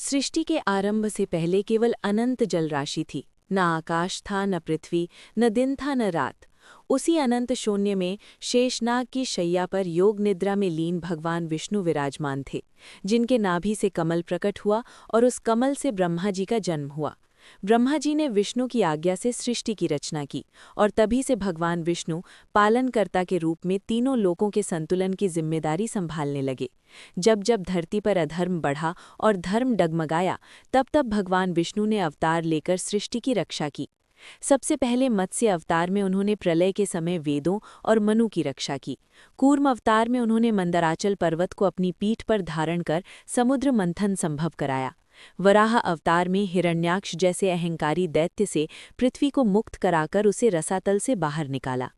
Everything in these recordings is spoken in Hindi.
सृष्टि के आरंभ से पहले केवल अनंत जल राशि थी। न आकाश था, न पृथ्वी, न दिन था, न रात। उसी अनंत शून्य में शेषनाग की शैया पर योग निद्रा में लीन भगवान विष्णु विराजमान थे, जिनके नाभि से कमल प्रकट हुआ और उस कमल से ब्रह्मा जी का जन्म हुआ। ब्रह्मा जी ने विष्णु की आज्ञा से सृष्टि की रचना की और तभी से भगवान विष्णु पालनकर्ता के रूप में तीनों लोकों के संतुलन की जिम्मेदारी संभालने लगे। जब जब धरती पर अधर्म बढ़ा और धर्म डगमगाया, तब तब भगवान विष्णु ने अवतार लेकर सृष्टि की रक्षा की। सबसे पहले मत्स्य अवतार में उन्होंने प्रलय के समय वेदों और मनु की रक्षा की। कूर्म अवतार में उन्होंने मंदराचल पर्वत को अपनी पीठ पर धारण कर समुद्र मंथन संभव कराया। वराह अवतार में हिरण्याक्ष जैसे अहंकारी दैत्य से पृथ्वी को मुक्त कराकर उसे रसातल से बाहर निकाला।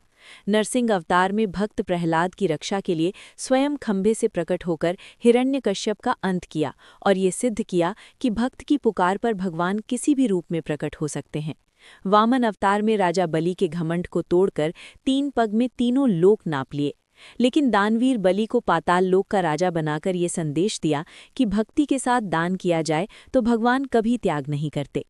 नरसिंह अवतार में भक्त प्रहलाद की रक्षा के लिए स्वयं खंभे से प्रकट होकर हिरण्यकश्यप का अंत किया और ये सिद्ध किया कि भक्त की पुकार पर भगवान किसी भी रूप में प्रकट हो सकते हैं। वामन अवतार में राजा बलि के घमंड को तोड़कर 3 पग में तीनों लोक नाप लिए, लेकिन दानवीर बलि को पाताल लोक का राजा बनाकर ये संदेश दिया कि भक्ति के साथ दान किया जाए तो भगवान कभी त्याग नहीं करते।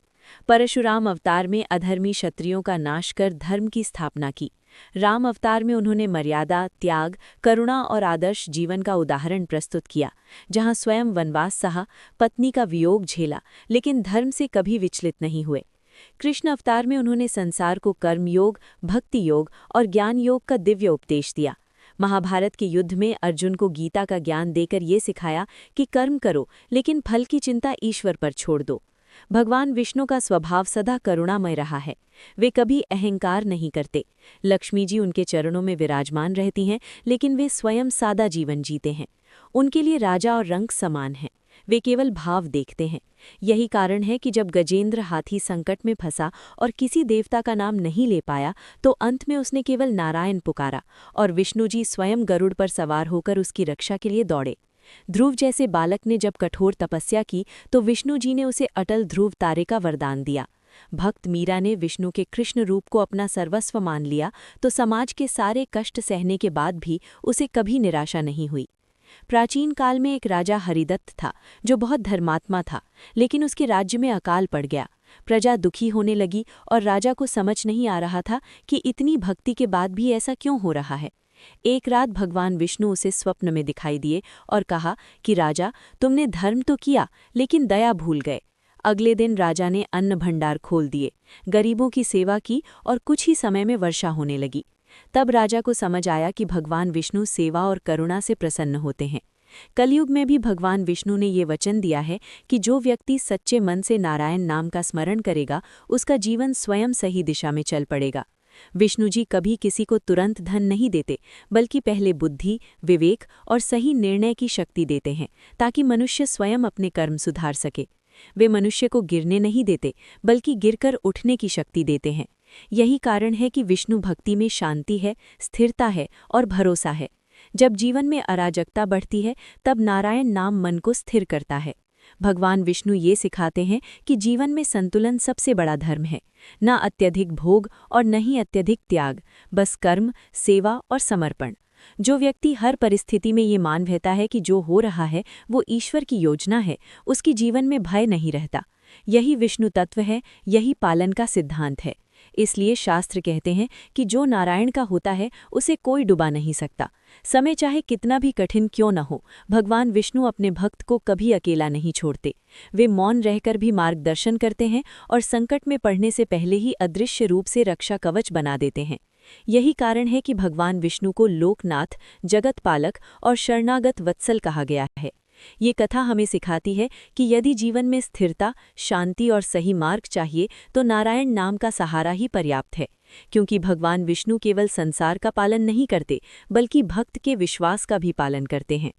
परशुराम अवतार में अधर्मी क्षत्रियों का नाश कर धर्म की स्थापना की। राम अवतार में उन्होंने मर्यादा, त्याग, करुणा और आदर्श जीवन का उदाहरण प्रस्तुत किया, जहां स्वयं वनवास सहा, पत्नी का वियोग झेला, लेकिन धर्म से कभी विचलित नहीं हुए। कृष्ण अवतार में उन्होंने संसार को कर्मयोग, भक्ति योग और ज्ञान योग का दिव्य उपदेश दिया। महाभारत के युद्ध में अर्जुन को गीता का ज्ञान देकर ये सिखाया कि कर्म करो, लेकिन फल की चिंता ईश्वर पर छोड़ दो। भगवान विष्णु का स्वभाव सदा करुणामय रहा है। वे कभी अहंकार नहीं करते। लक्ष्मी जी उनके चरणों में विराजमान रहती हैं, लेकिन वे स्वयं सादा जीवन जीते हैं। उनके लिए राजा और रंक समान हैं। वे केवल भाव देखते हैं। यही कारण है कि जब गजेंद्र हाथी संकट में फंसा और किसी देवता का नाम नहीं ले पाया, तो अंत में उसने केवल नारायण पुकारा और विष्णु जी स्वयं गरुड़ पर सवार होकर उसकी रक्षा के लिए दौड़े। ध्रुव जैसे बालक ने जब कठोर तपस्या की, तो विष्णु जी ने उसे अटल ध्रुव तारे का वरदान दिया। भक्त मीरा ने विष्णु के कृष्ण रूप को अपना सर्वस्व मान लिया, तो समाज के सारे कष्ट सहने के बाद भी उसे कभी निराशा नहीं हुई। प्राचीन काल में एक राजा हरिदत्त था, जो बहुत धर्मात्मा था, लेकिन उसके राज्य में अकाल पड़ गया। प्रजा दुखी होने लगी और राजा को समझ नहीं आ रहा था कि इतनी भक्ति के बाद भी ऐसा क्यों हो रहा है। एक रात भगवान विष्णु उसे स्वप्न में दिखाई दिए और कहा कि राजा, तुमने धर्म तो किया, लेकिन दया भूल गए। अगले दिन राजा ने अन्न भंडार खोल दिए, गरीबों की सेवा की और कुछ ही समय में वर्षा होने लगी। तब राजा को समझ आया कि भगवान विष्णु सेवा और करुणा से प्रसन्न होते हैं। कलयुग में भी भगवान विष्णु ने ये वचन दिया है कि जो व्यक्ति सच्चे मन से नारायण नाम का स्मरण करेगा, उसका जीवन स्वयं सही दिशा में चल पड़ेगा। विष्णु जी कभी किसी को तुरंत धन नहीं देते, बल्कि पहले बुद्धि, विवेक और सही निर्णय की शक्ति देते हैं, ताकि मनुष्य स्वयं अपने कर्म सुधार सके। वे मनुष्य को गिरने नहीं देते, बल्कि गिरकर उठने की शक्ति देते हैं। यही कारण है कि विष्णु भक्ति में शांति है, स्थिरता है और भरोसा है। जब जीवन में अराजकता बढ़ती है, तब नारायण नाम मन को स्थिर करता है। भगवान विष्णु ये सिखाते हैं कि जीवन में संतुलन सबसे बड़ा धर्म है। न अत्यधिक भोग और न ही अत्यधिक त्याग, बस कर्म, सेवा और समर्पण। जो व्यक्ति हर परिस्थिति में ये मान रहता है कि जो हो रहा है वो ईश्वर की योजना है, उसकी जीवन में भय नहीं रहता। यही विष्णु तत्व है, यही पालन का सिद्धांत है। इसलिए शास्त्र कहते हैं कि जो नारायण का होता है उसे कोई डुबा नहीं सकता। समय चाहे कितना भी कठिन क्यों न हो, भगवान विष्णु अपने भक्त को कभी अकेला नहीं छोड़ते। वे मौन रहकर भी मार्गदर्शन करते हैं और संकट में पड़ने से पहले ही अदृश्य रूप से रक्षा कवच बना देते हैं। यही कारण है कि भगवान विष्णु को लोकनाथ, जगत पालक और शरणागत वत्सल कहा गया है। ये कथा हमें सिखाती है कि यदि जीवन में स्थिरता, शांति और सही मार्ग चाहिए, तो नारायण नाम का सहारा ही पर्याप्त है, क्योंकि भगवान विष्णु केवल संसार का पालन नहीं करते, बल्कि भक्त के विश्वास का भी पालन करते हैं।